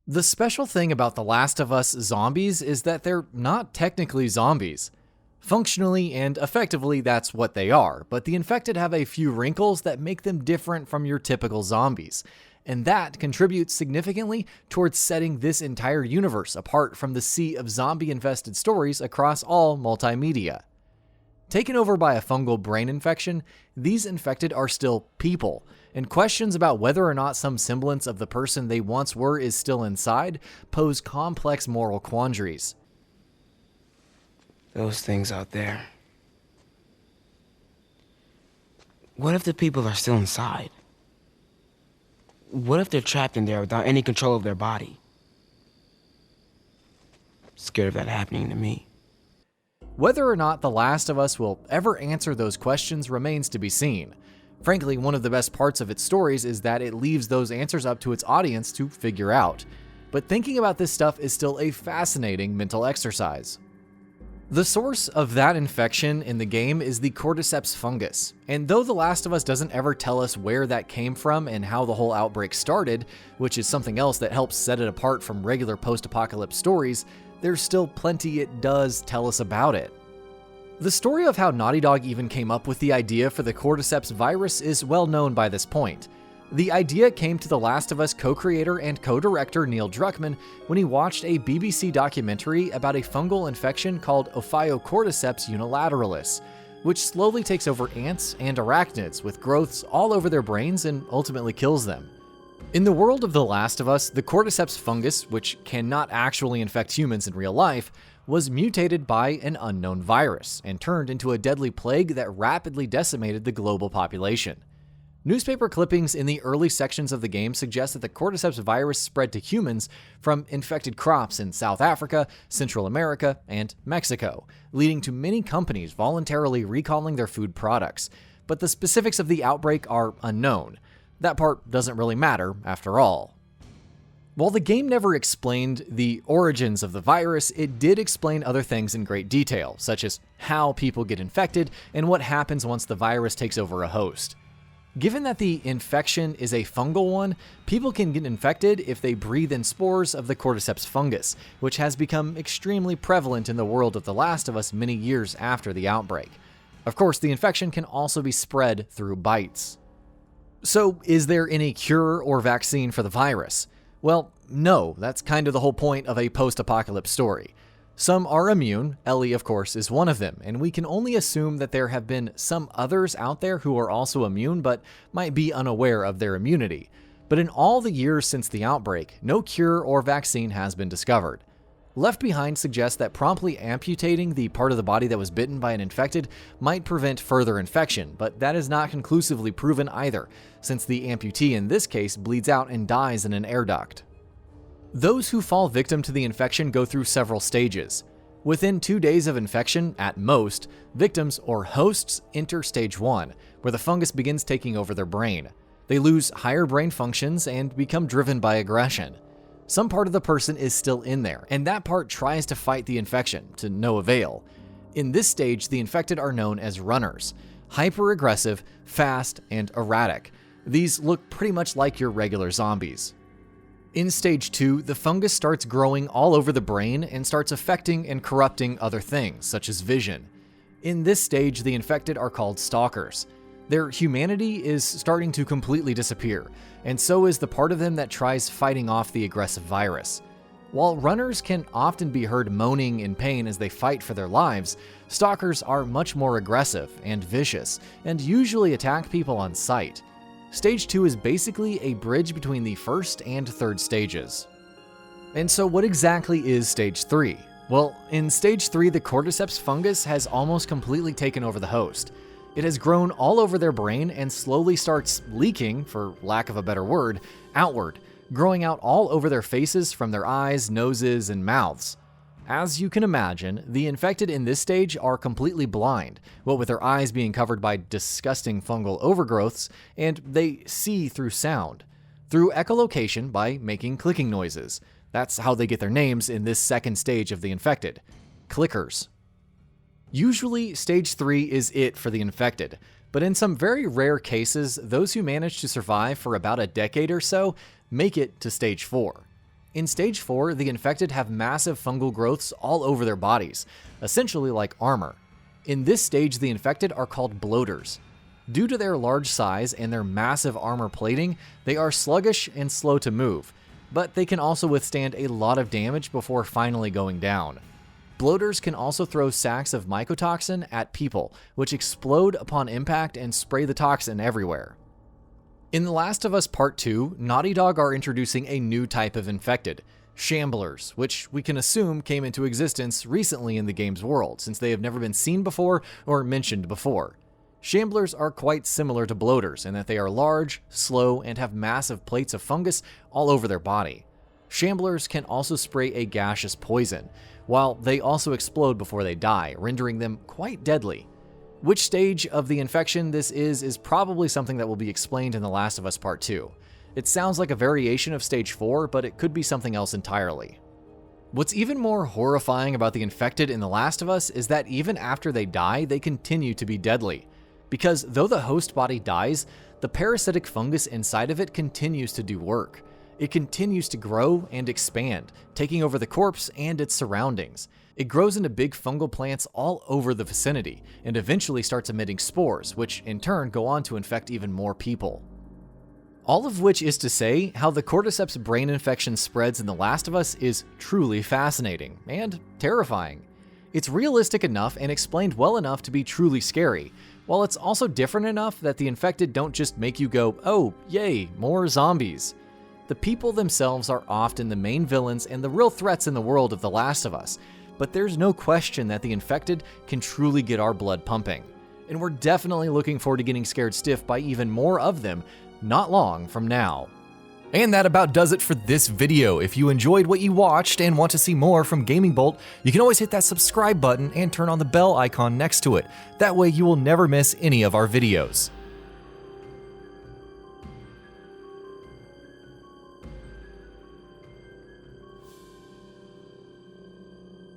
The special thing about The Last of Us zombies is that they're not technically zombies. Functionally and effectively, that's what they are, but the infected have a few wrinkles that make them different from your typical zombies, and that contributes significantly towards setting this entire universe apart from the sea of zombie-infested stories across all multimedia. Taken over by a fungal brain infection, these infected are still people, and questions about whether or not some semblance of the person they once were is still inside pose complex moral quandaries. Those things out there. What if the people are still inside? What if they're trapped in there without any control of their body? Scared of that happening to me. Whether or not The Last of Us will ever answer those questions remains to be seen. Frankly, one of the best parts of its stories is that it leaves those answers up to its audience to figure out. But thinking about this stuff is still a fascinating mental exercise. The source of that infection in the game is the Cordyceps Fungus, and though The Last of Us doesn't ever tell us where that came from and how the whole outbreak started, which is something else that helps set it apart from regular post-apocalypse stories, there's still plenty it does tell us about it. The story of how Naughty Dog even came up with the idea for the Cordyceps virus is well known by this point. The idea came to The Last of Us co-creator and co-director Neil Druckmann when he watched a BBC documentary about a fungal infection called Ophiocordyceps unilateralis, which slowly takes over ants and arachnids with growths all over their brains and ultimately kills them. In the world of The Last of Us, the Cordyceps fungus, which cannot actually infect humans in real life, was mutated by an unknown virus and turned into a deadly plague that rapidly decimated the global population. Newspaper clippings in the early sections of the game suggest that the Cordyceps virus spread to humans from infected crops in South Africa, Central America, and Mexico, leading to many companies voluntarily recalling their food products. But the specifics of the outbreak are unknown. That part doesn't really matter, after all. While the game never explained the origins of the virus, it did explain other things in great detail, such as how people get infected and what happens once the virus takes over a host. Given that the infection is a fungal one, people can get infected if they breathe in spores of the Cordyceps fungus, which has become extremely prevalent in the world of The Last of Us many years after the outbreak. Of course, the infection can also be spread through bites. So, is there any cure or vaccine for the virus? Well, no, that's kind of the whole point of a post-apocalypse story. Some are immune, Ellie of course is one of them, and we can only assume that there have been some others out there who are also immune but might be unaware of their immunity. But in all the years since the outbreak, no cure or vaccine has been discovered. Left Behind suggests that promptly amputating the part of the body that was bitten by an infected might prevent further infection, but that is not conclusively proven either, since the amputee in this case bleeds out and dies in an air duct. Those who fall victim to the infection go through several stages. Within 2 days of infection, at most, victims or hosts enter stage 1, where the fungus begins taking over their brain. They lose higher brain functions and become driven by aggression. Some part of the person is still in there, and that part tries to fight the infection, to no avail. In this stage, the infected are known as runners, hyper-aggressive, fast, and erratic. These look pretty much like your regular zombies. In stage 2, the fungus starts growing all over the brain and starts affecting and corrupting other things, such as vision. In this stage, the infected are called Stalkers. Their humanity is starting to completely disappear, and so is the part of them that tries fighting off the aggressive virus. While runners can often be heard moaning in pain as they fight for their lives, Stalkers are much more aggressive and vicious, and usually attack people on sight. Stage 2 is basically a bridge between the first and third stages. And so what exactly is Stage 3? Well, in Stage 3, the Cordyceps fungus has almost completely taken over the host. It has grown all over their brain and slowly starts leaking, for lack of a better word, outward, growing out all over their faces from their eyes, noses, and mouths. As you can imagine, the infected in this stage are completely blind, what with their eyes being covered by disgusting fungal overgrowths, and they see through sound. Through echolocation by making clicking noises. That's how they get their names in this second stage of the infected. Clickers. Usually, Stage 3 is it for the infected, but in some very rare cases, those who manage to survive for about a decade or so make it to Stage 4. In Stage 4, the infected have massive fungal growths all over their bodies, essentially like armor. In this stage, the infected are called bloaters. Due to their large size and their massive armor plating, they are sluggish and slow to move, but they can also withstand a lot of damage before finally going down. Bloaters can also throw sacks of mycotoxin at people, which explode upon impact and spray the toxin everywhere. In The Last of Us Part 2, Naughty Dog are introducing a new type of infected, Shamblers, which we can assume came into existence recently in the game's world, since they have never been seen before or mentioned before. Shamblers are quite similar to bloaters in that they are large, slow, and have massive plates of fungus all over their body. Shamblers can also spray a gaseous poison, while they also explode before they die, rendering them quite deadly. Which stage of the infection this is probably something that will be explained in The Last of Us Part 2. It sounds like a variation of Stage 4, but it could be something else entirely. What's even more horrifying about the infected in The Last of Us is that even after they die, they continue to be deadly. Because though the host body dies, the parasitic fungus inside of it continues to do work. It continues to grow and expand, taking over the corpse and its surroundings. It grows into big fungal plants all over the vicinity, and eventually starts emitting spores, which in turn go on to infect even more people. All of which is to say, how the Cordyceps brain infection spreads in The Last of Us is truly fascinating and terrifying. It's realistic enough and explained well enough to be truly scary, while it's also different enough that the infected don't just make you go, oh, yay, more zombies. The people themselves are often the main villains and the real threats in the world of The Last of Us, but there's no question that the infected can truly get our blood pumping. And we're definitely looking forward to getting scared stiff by even more of them not long from now. And that about does it for this video. If you enjoyed what you watched and want to see more from Gaming Bolt, you can always hit that subscribe button and turn on the bell icon next to it. That way you will never miss any of our videos.